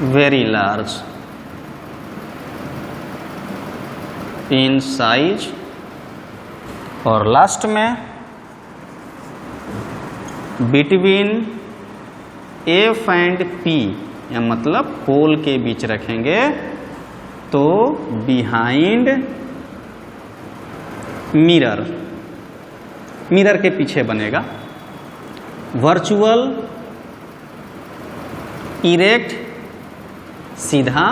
Very large in size, और last में between F and P, या मतलब पोल के बीच रखेंगे तो बिहाइंड मिरर, मिरर के पीछे बनेगा। वर्चुअल इरेक्ट सीधा,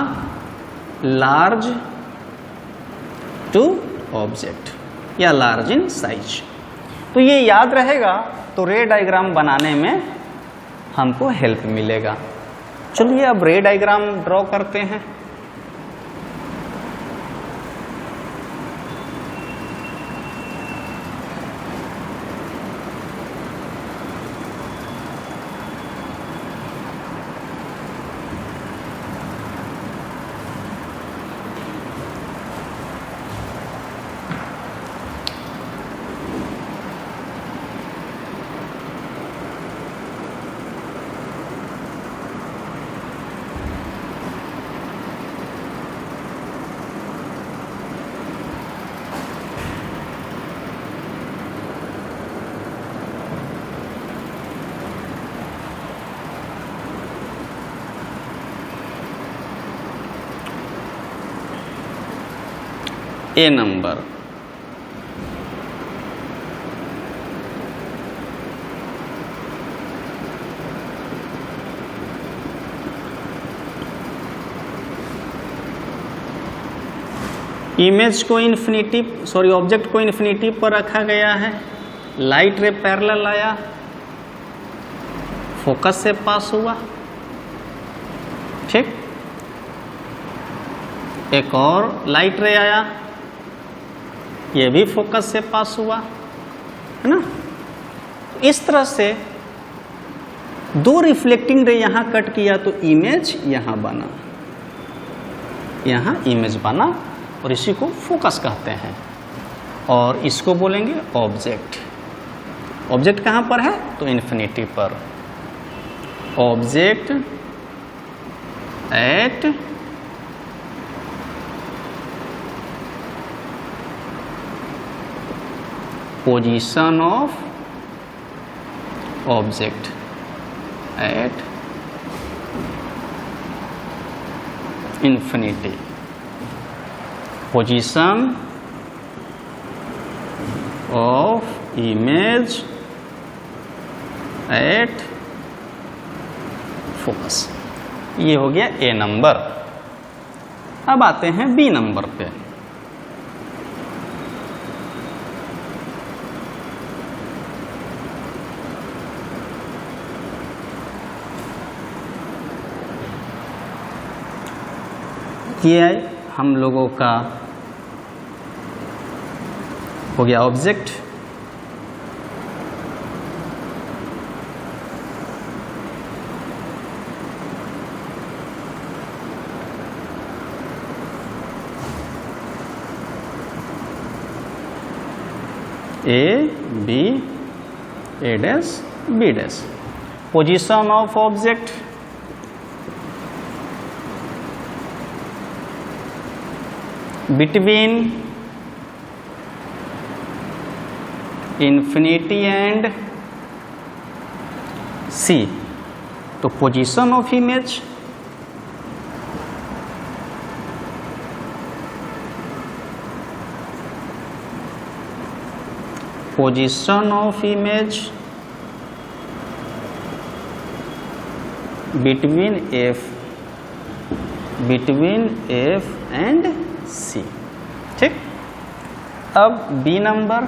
लार्ज टू ऑब्जेक्ट या लार्ज इन साइज। तो ये याद रहेगा तो रे डायग्राम बनाने में हमको हेल्प मिलेगा। चलिए अब रे डायग्राम ड्रॉ करते हैं। ए नंबर, इमेज को इन्फिनिटिव ऑब्जेक्ट को इन्फिनिटिव पर रखा गया है, लाइट रे पैरेलल आया, फोकस से पास हुआ, ठीक। एक और लाइट रे आया, ये भी फोकस से पास हुआ, है ना। इस तरह से दो रिफ्लेक्टिंग रे यहां कट किया तो इमेज यहां बना, यहां इमेज बना, और इसी को फोकस कहते हैं, और इसको बोलेंगे ऑब्जेक्ट। ऑब्जेक्ट कहां पर है तो इन्फिनिटी पर। Object at position of object eight infinity, position of image at focus। ये हो गया ए नंबर। अब आते हैं बी नंबर पे। ये हम लोगों का हो गया object, A B, A dash B dash. Position of object between infinity and C, तो position of image between F and C, ठीक। अब B number,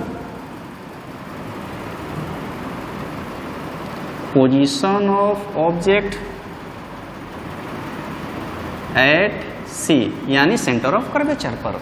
position of object at C, यानी सेंटर ऑफ कर्वेचर पर।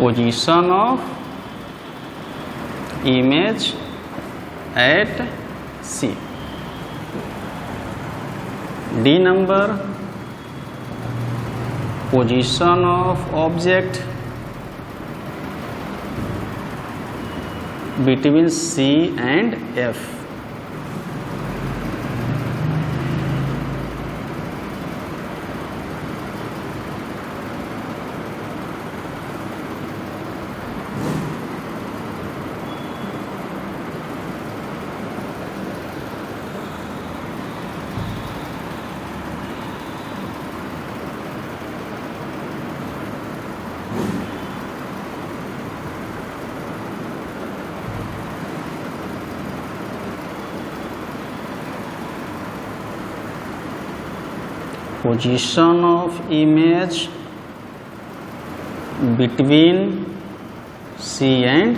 Position of image at C. D number, position of object between C and F. Position of image between C and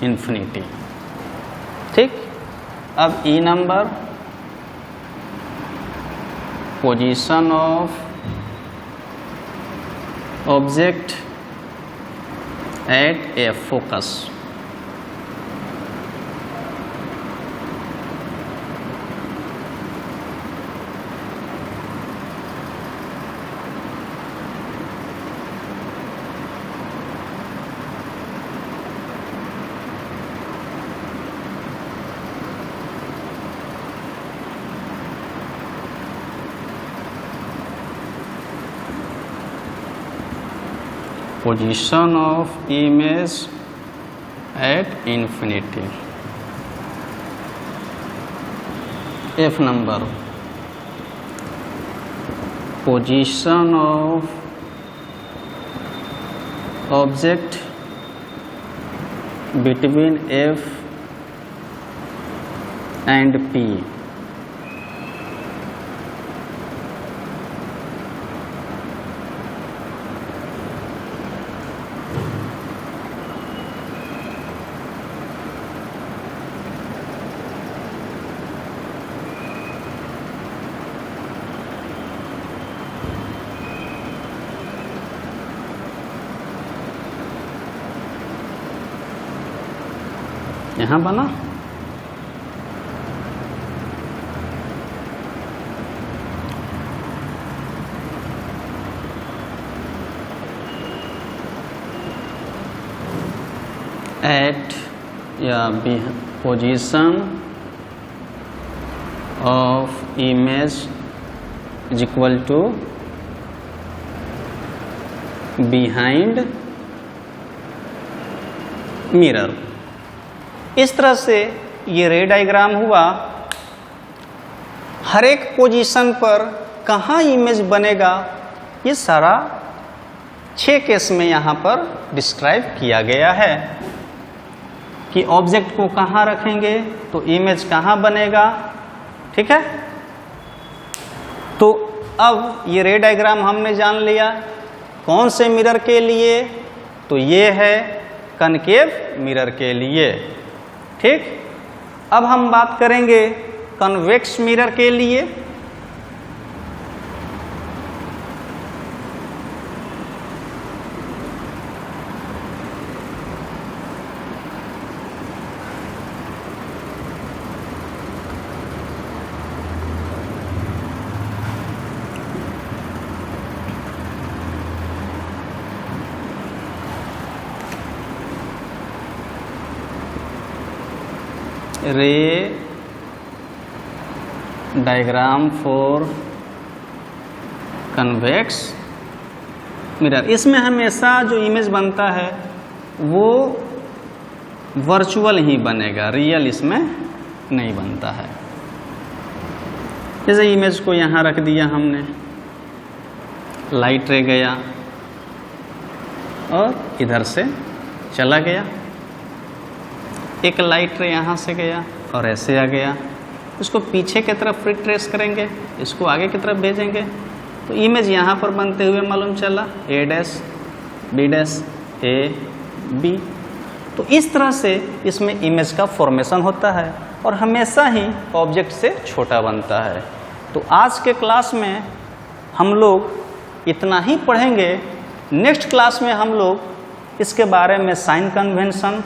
infinity. ठीक, अब E number, position of object eight F, focus. Position of image at infinity. F number, position of object between F and P. यहाँ बना, at या B, position of image is equal to behind mirror. इस तरह से ये रे diagram हुआ। हर एक पोजीशन पर कहाँ इमेज बनेगा ये सारा 6 केस में यहाँ पर डिस्क्राइब किया गया है कि ऑब्जेक्ट को कहाँ रखेंगे तो इमेज कहाँ बनेगा। ठीक है, तो अब ये रे डायग्राम हमने जान लिया। कौन से मिरर के लिए, तो ये है कनकेव मिरर के लिए। ठीक, अब हम बात करेंगे कन्वेक्स मिरर के लिए। रे डायग्राम फॉर कन्वेक्स मिरर। इसमें हमेशा जो इमेज बनता है वो वर्चुअल ही बनेगा, रियल इसमें नहीं बनता है। जैसे इमेज को यहाँ रख दिया हमने, लाइट रे गया और इधर से चला गया, एक लाइट रे यहाँ से गया और ऐसे आ गया। इसको पीछे की तरफ रिट्रेस करेंगे, इसको आगे की तरफ भेजेंगे तो इमेज यहाँ पर बनते हुए मालूम चला A dash B dash A B. तो इस तरह से इसमें इमेज का फॉर्मेशन होता है और हमेशा ही ऑब्जेक्ट से छोटा बनता है। तो आज के क्लास में हम लोग इतना ही पढ़ेंगे। नेक्स्ट क्लास में हम लोग इसके बारे में साइन कन्वेंशन,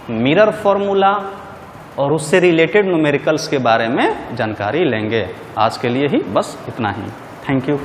मिरर फॉर्मूला और उससे रिलेटेड न्यूमेरिकल्स के बारे में जानकारी लेंगे। आज के लिए ही बस इतना ही। Thank you.